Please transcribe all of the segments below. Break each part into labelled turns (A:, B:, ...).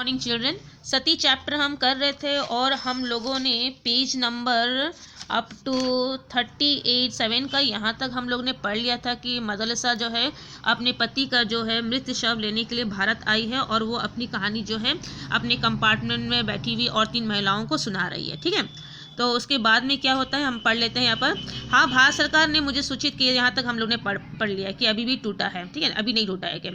A: Morning children. सती chapter हम कर रहे थे और हम लोगों ने पेज नंबर अप टू 38-7 का यहाँ तक हम लोग ने पढ़ लिया था कि मदरसा जो है अपने पति का जो है मृत शव लेने के लिए भारत आई है और वो अपनी कहानी जो है अपने कंपार्टमेंट में बैठी हुई और 3 महिलाओं को सुना रही है। ठीक है, तो उसके बाद में क्या होता है हम पढ़ लेते हैं यहाँ पर। हाँ, भारत सरकार ने मुझे सूचित किया, यहाँ तक हम लोग ने पढ़ लिया कि अभी भी टूटा है। ठीक है, अभी नहीं टूटा है कि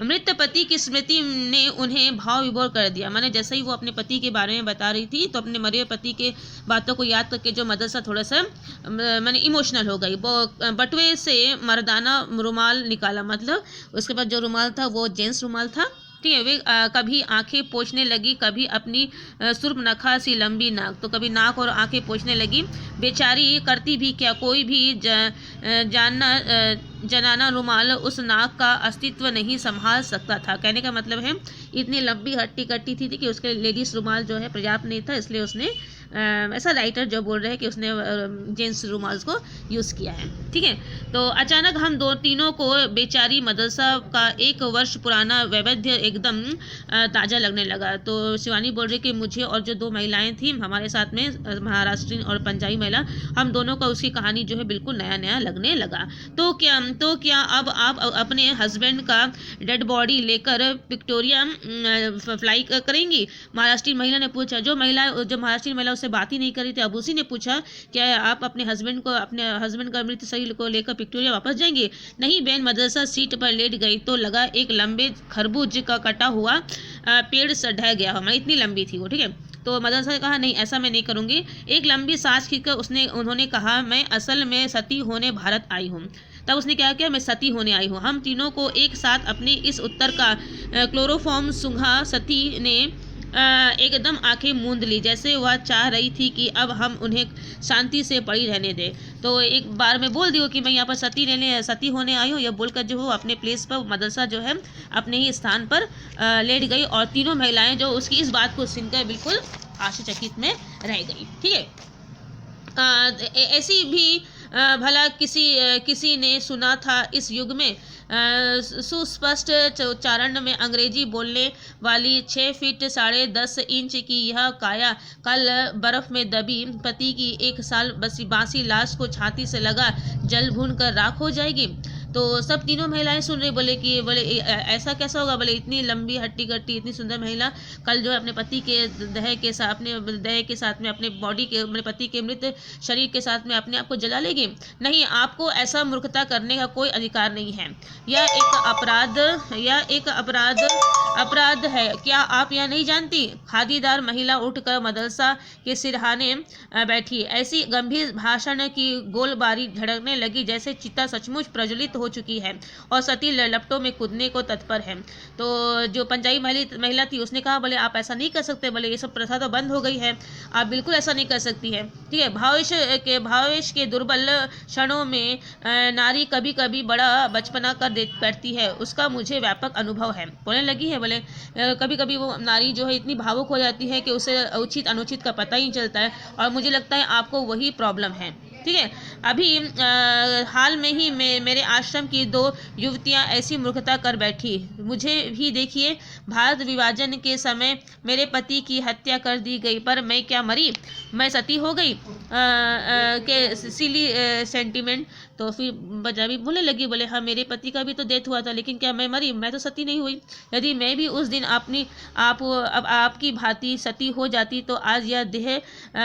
A: मृत पति की स्मृति ने उन्हें भाव विभोर कर दिया। मैंने जैसे ही वो अपने पति के बारे में बता रही थी तो अपने मरे पति के बातों को याद करके जो मदरसा थोड़ा सा मैंने इमोशनल हो गई। वो बटुए से मर्दाना रुमाल निकाला, मतलब उसके बाद जो रुमाल था वो जेंट्स रुमाल था। ठीक है, वे कभी आंखें पोंछने लगी, कभी अपनी सुर्पनखा सी लंबी नाक, तो कभी नाक और आंखें पोंछने लगी। बेचारी करती भी क्या, कोई भी जनाना रुमाल उस नाक का अस्तित्व नहीं संभाल सकता था। कहने का मतलब है इतनी लंबी हट्टी कट्टी थी कि उसके लेडीज रुमाल जो है पर्याप्त नहीं था, इसलिए उसने ऐसा राइटर जो बोल रहे हैं कि उसने जेंट्स रुमाल को यूज़ किया है। ठीक है, तो अचानक हम तीनों को बेचारी मदरसा का 1 वर्ष पुराना वैविध्य एकदम ताज़ा लगने लगा। तो शिवानी बोल रही कि मुझे और जो 2 महिलाएं थी हमारे साथ में, महाराष्ट्रीन और पंजाबी महिला, हम दोनों का उसकी कहानी जो है बिल्कुल नया नया लगने लगा। तो क्या अब आप अपने हस्बैंड का डेड बॉडी लेकर विक्टोरिया फ्लाई करेंगी? महाराष्ट्रीय महिला ने पूछा। जो महाराष्ट्रीय महिला उससे बात ही नहीं करी थी, अब उसी ने पूछा क्या आप अपने हस्बैंड का मृत शरीर को लेकर विक्टोरिया वापस जाएंगे? नहीं बहन, मदरसा सीट पर लेट गई तो लगा एक लंबे खरबूज का कटा हुआ पेड़ ढह गया हमारा, इतनी लंबी थी वो। ठीक है, तो मदरसा ने कहा नहीं, ऐसा मैं नहीं करूंगी। एक लंबी सांस खींचकर उन्होंने कहा मैं असल में सती होने भारत आई हूँ। तब उसने क्या किया, मैं सती होने आई हूँ। हम तीनों को एक साथ अपने इस उत्तर का क्लोरोफॉर्म सूंघा। सती ने एकदम आंखें मूंद ली, जैसे वह चाह रही थी कि अब हम उन्हें शांति से पड़ी रहने दें। तो एक बार में बोल दियो कि मैं यहाँ पर सती होने आई हूँ, यह बोलकर जो वो अपने प्लेस पर मदरसा जो है अपने ही स्थान पर लेट गई और तीनों महिलाएं जो उसकी इस बात को सुनकर बिल्कुल आश्चर्यचकित में रह गई। ठीक है, ऐसी भी भला किसी ने सुना था इस युग में सुस्पष्ट उच्चारण में अंग्रेजी बोलने वाली 6 फीट 10.5 इंच की यह काया कल बर्फ में दबी पति की 1 साल बासी लाश को छाती से लगा जल भून कर राख हो जाएगी? तो सब तीनों महिलाएं सुन रही, बोले ऐसा कैसा होगा? बोले इतनी लंबी हट्टी कट्टी इतनी सुंदर महिला कल जो है अपने पति के देह के साथ में अपने बॉडी के अपने पति के मृत शरीर के साथ में अपने आप को जला लेगी? नहीं, आपको ऐसा मूर्खता करने का कोई अधिकार नहीं है। यह एक अपराध है। क्या आप यह नहीं जानती? खादीदार महिला उठकर मदरसा के सिरहाने बैठी, ऐसी गंभीर भाषण की गोलबारी झड़कने लगी जैसे चिता सचमुच प्रज्वलित हो चुकी है और सती लपटों में कूदने को तत्पर है। तो जो पंजाबी महिला थी उसने कहा बोले आप ऐसा नहीं कर सकते, बोले ये सब प्रथा तो बंद हो गई है, आप बिल्कुल ऐसा नहीं कर सकती है। ठीक है, भावेश के दुर्बल क्षणों में नारी कभी कभी बड़ा बचपना कर बैठती है, उसका मुझे व्यापक अनुभव है। बोलने लगी है, बोले कभी कभी वो नारी जो है इतनी भावुक हो जाती है कि उसे उचित अनुचित का पता ही नहीं चलता है और मुझे लगता है आपको वही प्रॉब्लम है। ठीक है, अभी हाल में ही मेरे आश्रम की 2 युवतियां ऐसी मूर्खता कर बैठी। मुझे भी देखिए, भारत विभाजन के समय मेरे पति की हत्या कर दी गई, पर मैं क्या मरी? मैं सती हो गई के सिली सेंटिमेंट। तो फिर पंजाबी बोलने लगी, बोले हाँ मेरे पति का भी तो डेथ हुआ था, लेकिन क्या मैं मरी? मैं तो सती नहीं हुई। यदि मैं भी उस दिन आपकी भांति सती हो जाती तो आज यह देह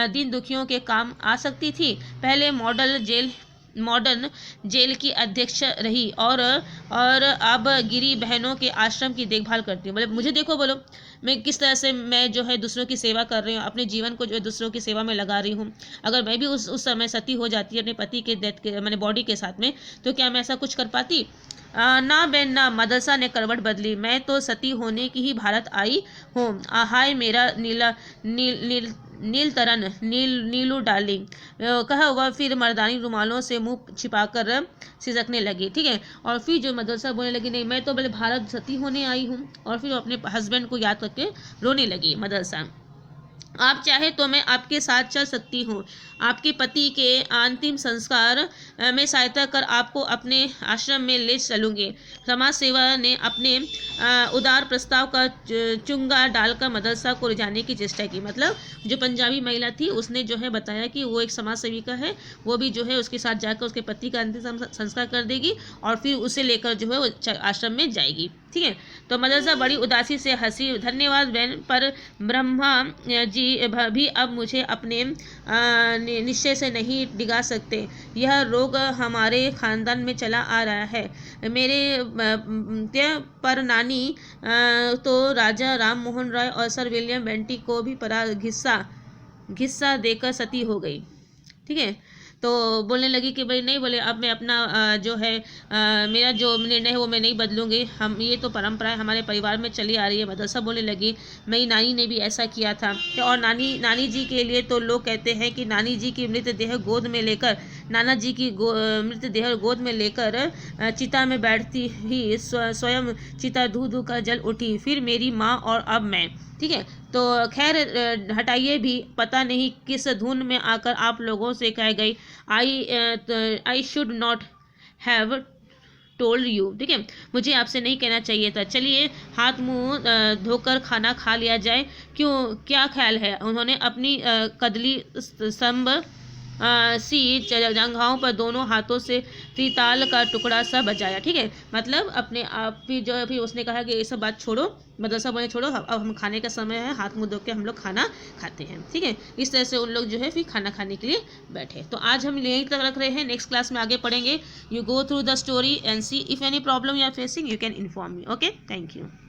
A: दिन दुखियों के काम आ सकती थी। पहले मॉडर्न जेल की अध्यक्ष रही और अब गिरी बहनों के आश्रम की देखभाल करती हूँ। बोले मुझे देखो, बोलो मैं किस तरह से मैं जो है दूसरों की सेवा कर रही हूँ, अपने जीवन को जो है दूसरों की सेवा में लगा रही हूँ। अगर मैं भी उस समय सती हो जाती अपने पति के डेथ के मैंने बॉडी के साथ में, तो क्या मैं ऐसा कुछ कर पाती? ना बहन ना, मदरसा ने करवट बदली। मैं तो सती होने की ही भारत आई हूँ। हाय मेरा नीलू डार्लिंग, कहा हुआ फिर मर्दानी रुमालों से मुंह छिपाकर सिसकने लगी। ठीक है, और फिर जो मदरसा बोलने लगी नहीं मैं तो बोले भारत सती होने आई हूँ, और फिर अपने हस्बैंड को याद करके रोने लगी मदरसा। आप चाहे तो मैं आपके साथ चल सकती हूँ। आपके पति के अंतिम संस्कार में सहायता कर आपको अपने आश्रम में ले चलूँगी। समाज सेवा ने अपने उदार प्रस्ताव का चुंगा डालकर मदरसा को रिझाने की चेष्टा की। मतलब जो पंजाबी महिला थी उसने जो है बताया कि वो एक समाज सेविका है, वो भी जो है उसके साथ जाकर उसके पति का अंतिम संस्कार कर देगी और फिर उसे लेकर जो है वो आश्रम में जाएगी। ठीक है, तो मदरसा बड़ी उदासी से हंसी, धन्यवाद बहन, पर ब्रह्मा जी भी अब मुझे अपने निश्चय से नहीं डिगा सकते। यह रोग हमारे खानदान में चला आ रहा है। मेरे पर नानी तो राजा राम मोहन राय और सर विलियम बेंटिक को भी परा घिस्सा देकर सती हो गई। ठीक है, तो बोलने लगी कि भाई नहीं, बोले अब मैं अपना जो है मेरा जो निर्णय है वो मैं नहीं बदलूंगी, हम ये तो परंपराएं हमारे परिवार में चली आ रही है। मदरसा बोलने लगी मेरी नानी ने भी ऐसा किया था। और नानी जी के लिए तो लोग कहते हैं कि नानी जी की मृतदेह गोद में लेकर नाना जी की मृतदेह गोद में लेकर चिता में बैठती ही स्वयं चिता धू धू कर जल उठी, फिर मेरी माँ और अब मैं। ठीक है, तो खैर हटाइए भी, पता नहीं किस धुन में आकर आप लोगों से कह गई I should not have told you. ठीक है, मुझे आपसे नहीं कहना चाहिए था। चलिए हाथ मुंह धोकर खाना खा लिया जाए। क्यों, क्या ख्याल है? उन्होंने अपनी कदली स्तंभ सी जंघाओं पर दोनों हाथों से त्रिताल का टुकड़ा सा बजाया। ठीक है, मतलब अपने आप भी जो है, फिर उसने कहा कि ये सब बात छोड़ो, मदरसा बोले छोड़ो, अब हम खाने का समय है, हाथ मुंह धो के हम लोग खाना खाते हैं। ठीक है, इस तरह से उन लोग जो है फिर खाना खाने के लिए बैठे। तो आज हम यहीं तक रख रहे हैं, नेक्स्ट क्लास में आगे पढ़ेंगे। You go through the story and see if any problem you are facing you can inform me. Okay, thank you.